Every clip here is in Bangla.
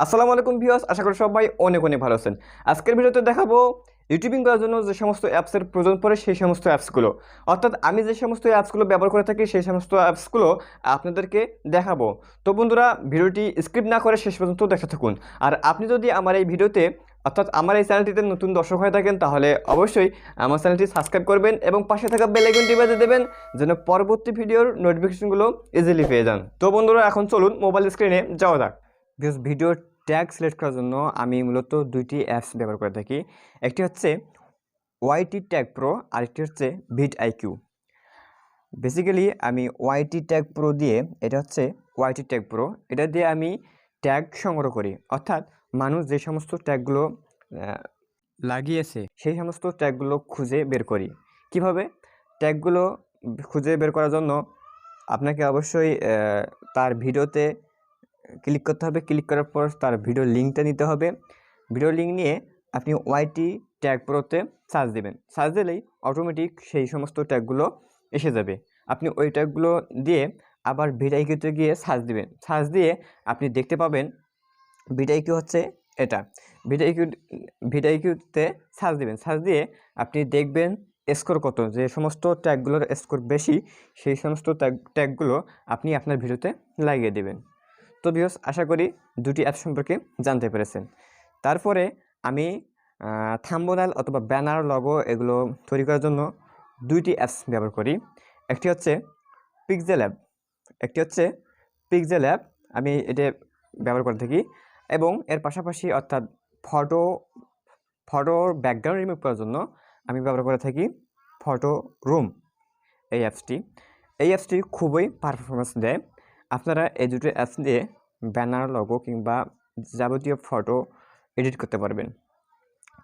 আসসালামু আলাইকুম ভিউয়ার্স, আশা করি সবাই অনেক অনেক ভালো আছেন। আজকের ভিডিওতে দেখাবো ইউটিউবিং করার জন্য যে সমস্ত অ্যাপসের প্রয়োজন পড়ে সেই সমস্ত অ্যাপসগুলো, অর্থাৎ আমি যে সমস্ত অ্যাপসগুলো ব্যবহার করে থাকি সেই সমস্ত অ্যাপসগুলো আপনাদেরকে দেখাবো। তো বন্ধুরা, ভিডিওটি স্কিপ না করে শেষ পর্যন্ত দেখতে থাকুন। আর আপনি যদি আমার এই ভিডিওতে অর্থাৎ আমার এই চ্যানেলটিতে নতুন দর্শক হয়ে থাকেন তাহলে অবশ্যই আমার চ্যানেলটি সাবস্ক্রাইব করবেন এবং পাশে থাকা বেল আইকনটি বাজিয়ে দেবেন যেন পরবর্তী ভিডিওর নোটিফিকেশনগুলো ইজিলি পেয়ে যান। তো বন্ধুরা, এখন চলুন মোবাইল স্ক্রিনে যাওয়া যাক। ভিডিও ট্যাগ সিলেক্ট করার জন্য আমি মূলত দুইটি অ্যাপস ব্যবহার করে থাকি। একটি হচ্ছে ওয়াইটি ট্যাগ প্রো, আরেকটি হচ্ছে ভিড আইকিউ। বেসিক্যালি আমি ওয়াইটি ট্যাগ প্রো দিয়ে, এটা হচ্ছে ওয়াইটি ট্যাগ প্রো, এটা দিয়ে আমি ট্যাগ সংগ্রহ করি, অর্থাৎ মানুষ যে সমস্ত ট্যাগগুলো লাগিয়েছে সেই সমস্ত ট্যাগগুলো খুঁজে বের করি। কিভাবে? ট্যাগগুলো খুঁজে বের করার জন্য আপনাকে অবশ্যই তার ভিডিওতে ক্লিক করতে হবে। ক্লিক করার পর তার ভিডিও লিঙ্কটা নিতে হবে। ভিডিও লিঙ্ক নিয়ে আপনি ওয়াইটি ট্যাগ প্রোতে সার্চ দেবেন। সার্চ দিলেই অটোমেটিক সেই সমস্ত ট্যাগগুলো এসে যাবে। আপনি ওই ট্যাগগুলো দিয়ে আবার ভিডআইকিউতে গিয়ে সার্চ দিবেন। সার্চ দিয়ে আপনি দেখতে পাবেন ভিডআইকিউ হচ্ছে এটা। ভিডআইকিউতে সার্চ দিবেন। সার্চ দিয়ে আপনি দেখবেন স্কোর কত, যে সমস্ত ট্যাগগুলোর স্কোর বেশি সেই সমস্ত ট্যাগগুলো আপনি আপনার ভিডিওতে লাগিয়ে দেবেন। তো ভিউয়ার্স, আশা করি দুটি অ্যাপ সম্পর্কে জানতে পেরেছেন। তারপরে আমি থাম্বনেল অথবা ব্যানার, লগো এগুলো তৈরি করার জন্য দুইটি অ্যাপস ব্যবহার করি। একটি হচ্ছে পিক্সেল অ্যাপ, আমি এটা ব্যবহার করে থাকি। এবং এর পাশাপাশি অর্থাৎ ফটোর ব্যাকগ্রাউন্ড রিমুভ করার জন্য আমি ব্যবহার করে থাকি ফটো রুম এই অ্যাপসটি খুবই পারফরমেন্স দেয়। আপনারা এই দুটো অ্যাপস দিয়ে ব্যানার, লগো কিংবা যাবতীয় ফটো এডিট করতে পারবেন।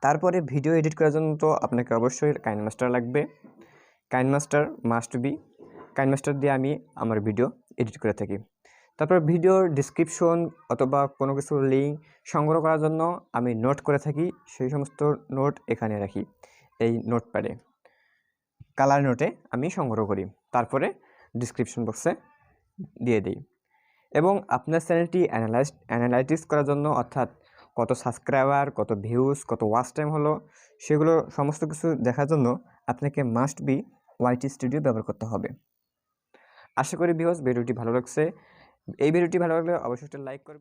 তারপরে ভিডিও এডিট করার জন্য তো আপনাকে অবশ্যই কাইনমাস্টার লাগবে। KineMaster must be. কাইনমাস্টার দিয়ে আমি আমার ভিডিও এডিট করে থাকি। তারপর ভিডিওর ডিসক্রিপশন অথবা কোনো কিছুর লিঙ্ক সংগ্রহ করার জন্য আমি নোট করে থাকি। সেই সমস্ত নোট এখানে রাখি, এই নোটপ্যাডে কালার নোটে আমি সংগ্রহ করি, তারপরে ডিসক্রিপশন বক্সে দিয়ে দিই। এবং আপনার চ্যানেলটি অ্যানালাইটিক্স করার জন্য, অর্থাৎ কত সাবস্ক্রাইবার, কত ভিউজ, কত ওয়াচ টাইম হলো, সেগুলো সমস্ত কিছু দেখার জন্য আপনাকে মাস্ট বি ওয়াইটি স্টুডিও ব্যবহার করতে হবে। আশা করি ভিউয়ার্স ভিডিওটি ভালো লাগছে। এই ভিডিওটি ভালো লাগলে অবশ্যই লাইক করবেন।